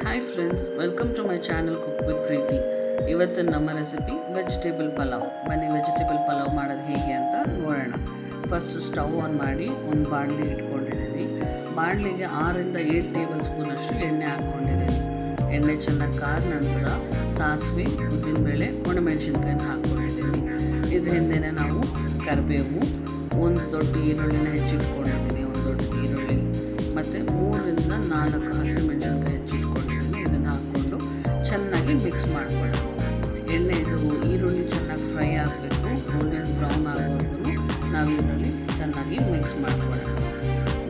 Hi friends, welcome to my channel cook with Preethi. ಇವತ್ತಿನ ನಮ್ಮ recipe vegetable pulao. ಬನ್ನಿ vegetable pulao ಮಾಡೋದು ಹೇಗೆ ಅಂತ ನೋಡೋಣ. ಫಸ್ಟ್ ಸ್ಟವ್ ಆನ್ ಮಾಡಿ ಒಂದು ಬಾಣಲಿ ಇಟ್ಕೊಂಡಿದ್ದೀನಿ. ಬಾಣಲಿಗೆ 6ರಿಂದ 7 ಟೇಬಲ್ ಸ್ಪೂನಷ್ಟು ಎಣ್ಣೆ ಹಾಕ್ಕೊಂಡಿದ್ದೀನಿ. ಎಣ್ಣೆ ಚೆನ್ನಾಗಿ ಕಾದ ನಂತರ ಸಾಸಿವೆ, ಉದ್ದಿನಬೇಳೆ, ಒಣಮೆಣಸಿನ್ಕಾಯಿನ ಹಾಕ್ಕೊಂಡಿದ್ದೀನಿ. ಇದ್ರ ಹಿಂದೆಯೇ ನಾವು ಕರಿಬೇವು, ಒಂದು ದೊಡ್ಡ ಈರುಳ್ಳಿನ ಹೆಚ್ಚಿಟ್ಕೊಂಡಿದ್ದೀನಿ, ಒಂದು ದೊಡ್ಡ ಈರುಳ್ಳಿ ಮತ್ತು 3ರಿಂದ 4 ಹಸಿಮೆಣಸಿನ್ಕಾಯಿ ಹೆಚ್ಚಿಟ್ಕೊಂಡಿದ್ದೀನಿ. ಇದನ್ನು ಹಾಕ್ಕೊಂಡು ಚೆನ್ನಾಗಿ ಮಿಕ್ಸ್ ಮಾಡ್ಕೊಳ್ಳೋಣ. ಎಣ್ಣೆ ಇದು ಈರುಳ್ಳಿ ಚೆನ್ನಾಗಿ ಫ್ರೈ ಆಗಬೇಕು, ಗೋಲ್ಡನ್ ಬ್ರೌನ್ ಆಗೋವರೆಗೂ ನಾವು ಇದರಲ್ಲಿ ಚೆನ್ನಾಗಿ ಮಿಕ್ಸ್ ಮಾಡ್ಕೊಳ್ಳೋಣ.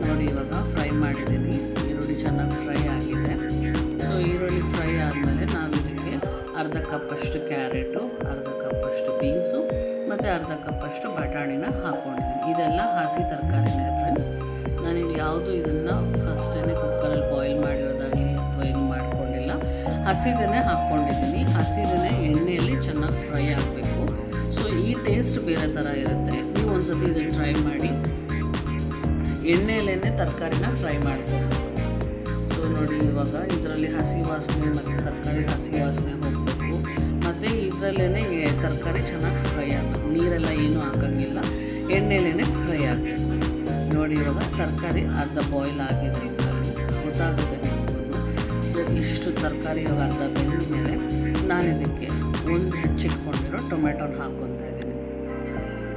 ನೋಡಿ, ಇವಾಗ ಫ್ರೈ ಮಾಡಿದ್ದೀನಿ, ಈರುಳ್ಳಿ ಚೆನ್ನಾಗಿ ಫ್ರೈ ಆಗಿದೆ. ಸೊ ಈರುಳ್ಳಿ ಫ್ರೈ ಆದಮೇಲೆ ನಾವು ಇದಕ್ಕೆ ಅರ್ಧ ಕಪ್ಪಷ್ಟು ಕ್ಯಾರೆಟು, ಅರ್ಧ ಕಪ್ಪಷ್ಟು ಬೀನ್ಸು ಮತ್ತು ಅರ್ಧ ಕಪ್ಪಷ್ಟು ಬಟಾಣಿನ ಹಾಕ್ಕೊಂಡಿದ್ದೀನಿ. ಇದೆಲ್ಲ ಹಸಿ ತರಕಾರಿನೇ ಫ್ರೆಂಡ್ಸ್. ನಾನಿಲ್ಲಿ ಯಾವುದು ಇದನ್ನು ಫಸ್ಟೇ ಕುಕ್ಕರಲ್ಲಿ ಬಾಯ್ಲ್ ಮಾಡಿರೋದಾಗಲಿ ಅಥವಾ ಏನು ಮಾಡ್ಕೊಂಡಿಲ್ಲ, ಹಸಿದನ್ನೇ ಹಾಕ್ಕೊಂಡಿದ್ದೀನಿ. ಹಸಿದನ್ನೇ ಎಣ್ಣೆಯಲ್ಲಿ ಚೆನ್ನಾಗಿ ಫ್ರೈ ಆಗಬೇಕು. ಸೊ ಈ ಟೇಸ್ಟ್ ಬೇರೆ ಥರ ಇರುತ್ತೆ. ನೀವು ಒಂದು ಸತಿ ಇದನ್ನು ಟ್ರೈ ಮಾಡಿ. ಎಣ್ಣೆಯಲ್ಲೇ ತರಕಾರಿನ ಫ್ರೈ ಮಾಡ್ಕೋಬೇಕು. ಸೊ ನೋಡಿ, ಇವಾಗ ಇದರಲ್ಲಿ ಹಸಿ ವಾಸನೆ ಮತ್ತು ತರಕಾರಿ ಹಸಿ ವಾಸನೆ ಹೋಗಬೇಕು. ಮತ್ತು ಇದರಲ್ಲೇ ತರಕಾರಿ ಚೆನ್ನಾಗಿ ಫ್ರೈ ಆಗಬೇಕು. ನೀರೆಲ್ಲ ಏನೂ ಹಾಕೋಂಗಿಲ್ಲ, ಎಣ್ಣೆಲೇ ಫ್ರೈ ಆಗಬೇಕು. ನೋಡಿ, ಇವಾಗ ತರಕಾರಿ ಅರ್ಧ ಬಾಯ್ಲ್ ಆಗಿದೆ, ಇದರಲ್ಲಿ ಗೊತ್ತಾಗುತ್ತೆ ನಿಮಗೂ. ಸೊ ಇಷ್ಟು ತರಕಾರಿ ಇವಾಗ ಅರ್ಧ ಬೆಂದ ಮೇಲೆ ನಾನು ಇದಕ್ಕೆ ಒಂದು ಹೆಚ್ಚಿಟ್ಕೊಂಡಿರೋ ಟೊಮೆಟೊನ ಹಾಕ್ಕೊತಾ ಇದ್ದೀನಿ.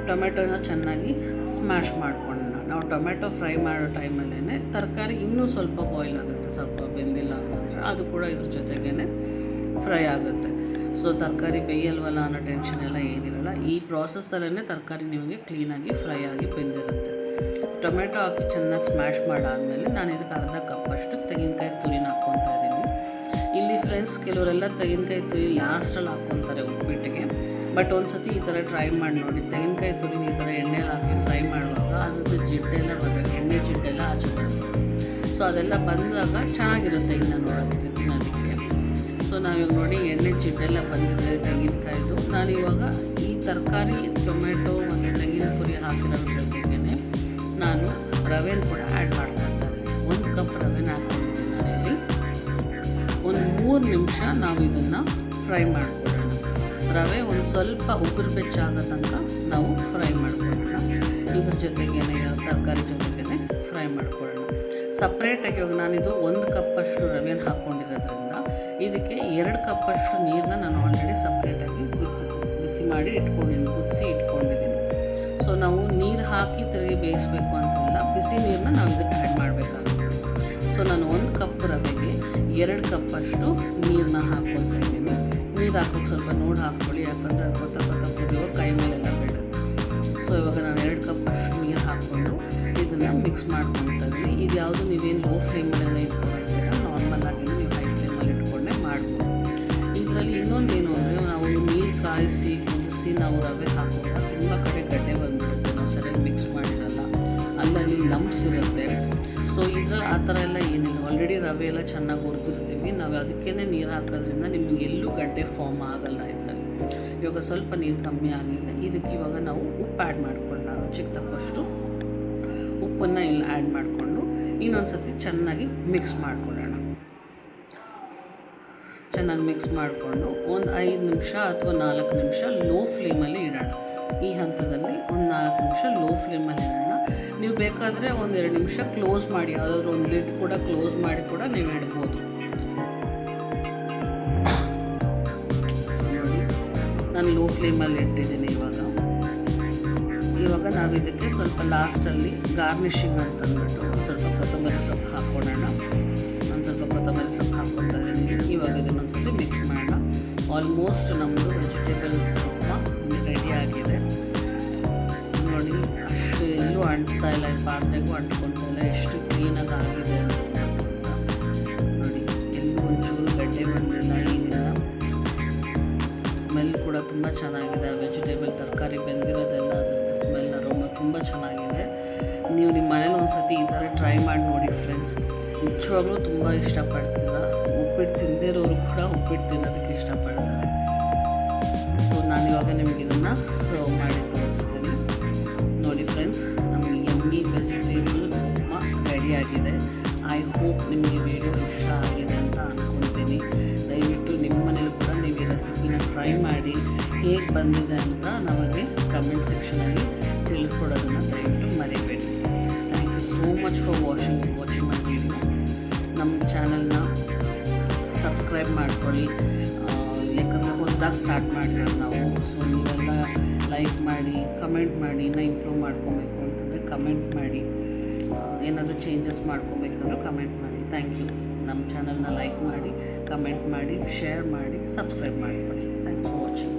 ಟೊಮೆಟೊನ ಚೆನ್ನಾಗಿ ಸ್ಮ್ಯಾಶ್ ಮಾಡ್ಕೊಳ್ಳೋಣ. ನಾವು ಟೊಮೆಟೊ ಫ್ರೈ ಮಾಡೋ ಟೈಮಲ್ಲೇ ತರಕಾರಿ ಇನ್ನೂ ಸ್ವಲ್ಪ ಬಾಯ್ಲ್ ಆಗುತ್ತೆ, ಸ್ವಲ್ಪ ಬೆಂದಿಲ್ಲ ಅಂತಂದರೆ ಅದು ಕೂಡ ಇದ್ರ ಜೊತೆಗೇ ಫ್ರೈ ಆಗುತ್ತೆ. ಸೊ ತರಕಾರಿ ಬೇಯಲ್ವಲ್ಲ ಅನ್ನೋ ಟೆನ್ಷನ್ ಎಲ್ಲ ಏನಿರಲ್ಲ. ಈ ಪ್ರಾಸೆಸ್ಸಲ್ಲೇ ತರಕಾರಿ ನಿಮಗೆ ಕ್ಲೀನಾಗಿ ಫ್ರೈ ಆಗಿ ಬೆಂದಿರುತ್ತೆ. ಟೊಮೆಟೊ ಹಾಕಿ ಚೆನ್ನಾಗಿ ಸ್ಮ್ಯಾಶ್ ಮಾಡಾದಮೇಲೆ ನಾನು ಇದಕ್ಕೆ ಅರ್ಧ ಕಪ್ಪಷ್ಟು ತೆಂಗಿನಕಾಯಿ ತುರಿನ ಹಾಕ್ಕೊತಾ ಇದ್ದೀನಿ. ಇಲ್ಲಿ ಫ್ರೆಂಡ್ಸ್, ಕೆಲವರೆಲ್ಲ ತೆಂಗಿನಕಾಯಿ ತುರಿ ಲಾಸ್ಟಲ್ಲಿ ಹಾಕ್ಕೊತಾರೆ ಉಪ್ಪಿಟ್ಟಿಗೆ. ಬಟ್ ಒಂದು ಸತಿ ಈ ಥರ ಟ್ರೈ ಮಾಡಿ ನೋಡಿ. ತೆಂಗಿನಕಾಯಿ ತುರಿನ ಈ ಥರ ಎಣ್ಣೆಲಿ ಹಾಕಿ ಫ್ರೈ ಮಾಡುವಾಗ ಅದ್ರದ್ದು ಜಿಡ್ಡೆಲ್ಲ ಬರಬೇಕು, ಎಣ್ಣೆ ಜಿಡ್ಡೆಲ್ಲ ಆಚೆ ಬರಬೇಕು. ಸೊ ಅದೆಲ್ಲ ಬಂದಾಗ ಚೆನ್ನಾಗಿರುತ್ತೆ ಇನ್ನು ನೋಡೋಕ್ಕೆ ತಿನ್ನೋದಕ್ಕೆ. ಸೊ ನಾವಿವಾಗ ನೋಡಿ, ಎಣ್ಣೆ ಜಿಡ್ಡೆಲ್ಲ ಬಂದಿದೆ ತೆಂಗಿನಕಾಯಿದು. ನಾನಿವಾಗ ಈ ತರಕಾರಿ, ಟೊಮೆಟೊ ಮತ್ತು ತೆಂಗಿನ ತುರಿ ಹಾಕಿರೋ ಜೊತೆಗೇ ನಾನು ರವೆನ ಕೂಡ ಆ್ಯಡ್ ಮಾಡ್ಕೊಳ್ತಾರೆ. 1 ಕಪ್ ರವೆನ ಹಾಕ್ಕೊಂಡಿದ್ದೀನಿ ನಾನಿಲ್ಲಿ. ಒಂದು 3 ನಿಮಿಷ ನಾವು ಇದನ್ನು ಫ್ರೈ ಮಾಡ್ಕೊಳ್ಳೋಣ. ರವೆ ಒಂದು ಸ್ವಲ್ಪ ಉಗುರು ಬೆಚ್ಚಾಗೋ ತನಕ ನಾವು ಫ್ರೈ ಮಾಡ್ಕೊಳ್ಳೋಣ. ಇದ್ರ ಜೊತೆಗೇ ತರಕಾರಿ ಜೊತೆಗೇ ಫ್ರೈ ಮಾಡ್ಕೊಳ್ಳೋಣ. ಸಪ್ರೇಟಾಗಿ ಇವಾಗ ನಾನಿದು 1 ಕಪ್ಪಷ್ಟು ರವೆನ ಹಾಕ್ಕೊಂಡಿರೋದ್ರಿಂದ ಇದಕ್ಕೆ 2 ಕಪ್ಪಷ್ಟು ನೀರನ್ನ ನಾನು ಆಲ್ರೆಡಿ ಸಪ್ರೇಟಾಗಿ ಬಿಸಿ ಮಾಡಿ ಇಟ್ಕೊಂಡಿದ್ದೀನಿ, ಕುದಿಸಿ ಇಟ್ಕೊಂಡಿದ್ದೀನಿ. ಸೊ ನಾವು ನೀರು ಹಾಕಿ ತಿರುಗಿ ಬೇಯಿಸಬೇಕು ಅಂತಿಲ್ಲ, ಬಿಸಿ ನೀರನ್ನ ನಾವು ಇದಕ್ಕೆ ಆ್ಯಡ್ ಮಾಡಬೇಕಾಗುತ್ತೆ. ಸೊ ನಾನು 1 ಕಪ್ ರವೆಗೆ 2 ಕಪ್ಪಷ್ಟು ನೀರನ್ನ ಹಾಕ್ಕೊತಾ ಇದ್ದೀನಿ. ನೀರು ಹಾಕೋಕ್ಕೆ ಸ್ವಲ್ಪ ನೋಡಿ ಹಾಕ್ಕೊಳ್ಳಿ, ಯಾಕಂದರೆ ಅದು ಕೊತ್ತ ಕುದಿಯುವಾಗ ಕೈ ಮೇಲೆಲ್ಲ ಬಿಡುತ್ತೆ. ಸೊ ಇವಾಗ ನಾನು 2 ಕಪ್ಪಷ್ಟು ನೀರು ಹಾಕ್ಕೊಂಡು ಇದನ್ನು ಮಿಕ್ಸ್ ಮಾಡ್ಕೊತಾ ಇದ್ದೀನಿ. ಇದು ಯಾವುದು ನೀವೇನು ಲೋ ಫ್ಲೇಮಲ್ಲೆಲ್ಲ ಇಟ್ಕೊಂಡಿದ್ದೀರ, ನಾರ್ಮಲಾಗಿ ನೀವು ಹೈ ಫ್ಲೇಮಲ್ಲಿ ಇಟ್ಕೊಂಡೆ ಮಾಡ್ಬೋದು. ಇದರಲ್ಲಿ ಇನ್ನೊಂದೇನು ಅಂದರೆ, ನಾವು ನೀರು ಕಾಯಿಸಿ ಕುದಿಸಿ ನಾವು ರವೆ ಹಾಕಿದಾಗ ತುಂಬ ಕಡೆ ಗಡ್ಡೆ ಬಂದುಬಿಡುತ್ತೆ, ನಾವು ಸರಿಯಾಗಿ ಮಿಕ್ಸ್ ಮಾಡಿರಲ್ಲ, ಅಲ್ಲಲ್ಲಿ ಲಂಪ್ಸ್ ಇರುತ್ತೆ. ಸೊ ಇದ್ರಲ್ಲಿ ಆ ಥರ ಎಲ್ಲ ಏನಿಲ್ಲ. ಆಲ್ರೆಡಿ ರವೆ ಎಲ್ಲ ಚೆನ್ನಾಗಿ ಹುರಿದಿರ್ತೀವಿ ನಾವು, ಅದಕ್ಕೇ ನೀರು ಹಾಕೋದ್ರಿಂದ ನಿಮಗೆ ಎಲ್ಲೂ ಗಡ್ಡೆ ಫಾರ್ಮ್ ಆಗೋಲ್ಲ ಇದರಲ್ಲಿ. ಇವಾಗ ಸ್ವಲ್ಪ ನೀರು ಕಮ್ಮಿ ಆಗಿದೆ. ಇದಕ್ಕೆ ಇವಾಗ ನಾವು ಉಪ್ಪು ಆ್ಯಡ್ ಮಾಡ್ಕೊಳ್ಳೋಣ. ರುಚಿಗೆ ತಕ್ಕಷ್ಟು ಉಪ್ಪನ್ನು ಇಲ್ಲಿ ಆ್ಯಡ್ ಮಾಡಿಕೊಂಡು ಇನ್ನೊಂದು ಸತಿ ಚೆನ್ನಾಗಿ ಮಿಕ್ಸ್ ಮಾಡ್ಕೊಳ್ಳೋಣ. ಚೆನ್ನಾಗಿ ಮಿಕ್ಸ್ ಮಾಡಿಕೊಂಡು ಒಂದು 5 ನಿಮಿಷ ಅಥವಾ 4 ನಿಮಿಷ ಲೋ ಫ್ಲೇಮಲ್ಲಿ ಇಡೋಣ. ಈ ಹಂತದಲ್ಲಿ ಒಂದು 4 ನಿಮಿಷ ಲೋ ಫ್ಲೇಮಲ್ಲಿ ಇಡೋಣ. ನೀವು ಬೇಕಾದರೆ ಒಂದು 2 ನಿಮಿಷ ಕ್ಲೋಸ್ ಮಾಡಿ, ಯಾವುದಾದ್ರೂ ಒಂದು ಲಿಡ್ ಕೂಡ ಕ್ಲೋಸ್ ಮಾಡಿ ಕೂಡ ನೀವು ಇಡ್ಬೋದು. ನೋಡಿ, ನಾನು ಲೋ ಫ್ಲೇಮಲ್ಲಿ ಇಟ್ಟಿದ್ದೀನಿ. ಇವಾಗ ನಾವು ಇದಕ್ಕೆ ಸ್ವಲ್ಪ ಲಾಸ್ಟಲ್ಲಿ ಗಾರ್ನಿಷಿಂಗ್ ಅಂತಂದ್ಬಿಟ್ಟು ಒಂದು ಸ್ವಲ್ಪ ಕೊತ್ತಂಬರಿ ಸೊಪ್ಪು ಹಾಕ್ಕೊಳ್ಳೋಣ. ಒಂದು ಸ್ವಲ್ಪ ಕೊತ್ತಂಬರಿ ಸೊಪ್ಪು ಹಾಕ್ಕೊತಾ ಇದ್ದೀನಿ. ಇವಾಗ ಇದನ್ನೊಂದು ಸ್ವಲ್ಪ ಮಿಕ್ಸ್ ಮಾಡೋಣ. ಆಲ್ಮೋಸ್ಟ್ ನಮ್ಮದು ವೆಜಿಟೇಬಲ್ ಉಪ್ಮಾ ರೆಡಿ ಆಗಿದೆ. ನೋಡಿ, ಅಷ್ಟು ಎಲ್ಲೂ ಅಂಟ್ತಾ ಇಲ್ಲ, ಪಾತ್ರೆಗೂ ಅಂಟ್ಕೊತಾ ಇಲ್ಲ, ಎಷ್ಟು ಕ್ಲೀನಾಗಿ ಆಗಿದೆ ಅಂತ ನೋಡಿ. ಎಲ್ಲೂ ಒಂಚೂರು ಗಡ್ಡೆ ಬಂದಿಲ್ಲ, ಏನಿಲ್ಲ. ಸ್ಮೆಲ್ ಕೂಡ ತುಂಬ ಚೆನ್ನಾಗಿದೆ. ವೆಜಿಟೇಬಲ್ ತರಕಾರಿ ಬೆಂದಿರೋದೆಲ್ಲ ಅದ್ರದ್ದು ಸ್ಮೆಲ್, ಅರೋಮ ತುಂಬ ಚೆನ್ನಾಗಿದೆ. ನೀವು ನಿಮ್ಮ ಮನೇಲಿ ಒಂದು ಸತಿ ಈ ಥರ ಟ್ರೈ ಮಾಡಿ ನೋಡಿ ಫ್ರೆಂಡ್ಸ್. ನಿಜವಾಗ್ಲೂ ತುಂಬ ಇಷ್ಟಪಡ್ತೀರ. ಉಪ್ಪಿಟ್ಟು ತಿಂದೇ ಇರೋರು ಕೂಡ ಉಪ್ಪಿಟ್ಟು ತಿನ್ನೋದಕ್ಕೆ ಇಷ್ಟಪಡ್ತಾರೆ. ಸೊ ನಾನಿವಾಗ ನಿಮಗೆ ಇದನ್ನು ಸರ್ವ್ ಮಾಡಿ ತೋರಿಸ್ತೀನಿ. ನೋಡಿ ಫ್ರೆಂಡ್ಸ್, ನಮಗೆ ಯಮ್ಮಿ ವೆಜಿಟೇಬಲ್ ಉಪ್ಮಾ ರೆಡಿಯಾಗಿದೆ. ಐ ಹೋಪ್ ನಿಮಗೆ ವಿಡಿಯೋ ಇಷ್ಟ ಆಗಿದೆ ಅಂತ ಅಂದ್ಕೊಳ್ತೀನಿ. ಮಾಡ್ಕೊಳ್ಳಿ. ಯಾಕಂದರೆ ಹೊಸದಾಗಿ ಸ್ಟಾರ್ಟ್ ಮಾಡಿರೋದು ನಾವು. ಸೊ ನೀವೆಲ್ಲ ಲೈಕ್ ಮಾಡಿ, ಕಮೆಂಟ್ ಮಾಡಿ. ಇನ್ನೂ ಇಂಪ್ರೂವ್ ಮಾಡ್ಕೊಬೇಕು ಅಂತಂದರೆ ಕಮೆಂಟ್ ಮಾಡಿ. ಏನಾದರೂ ಚೇಂಜಸ್ ಮಾಡ್ಕೊಬೇಕಂದ್ರೆ ಕಮೆಂಟ್ ಮಾಡಿ. Thank you. ನಮ್ಮ ಚಾನಲ್ನ ಲೈಕ್ ಮಾಡಿ, ಕಮೆಂಟ್ ಮಾಡಿ, ಶೇರ್ ಮಾಡಿ, ಸಬ್ಸ್ಕ್ರೈಬ್ ಮಾಡಿಕೊಡಿ. Thanks for watching.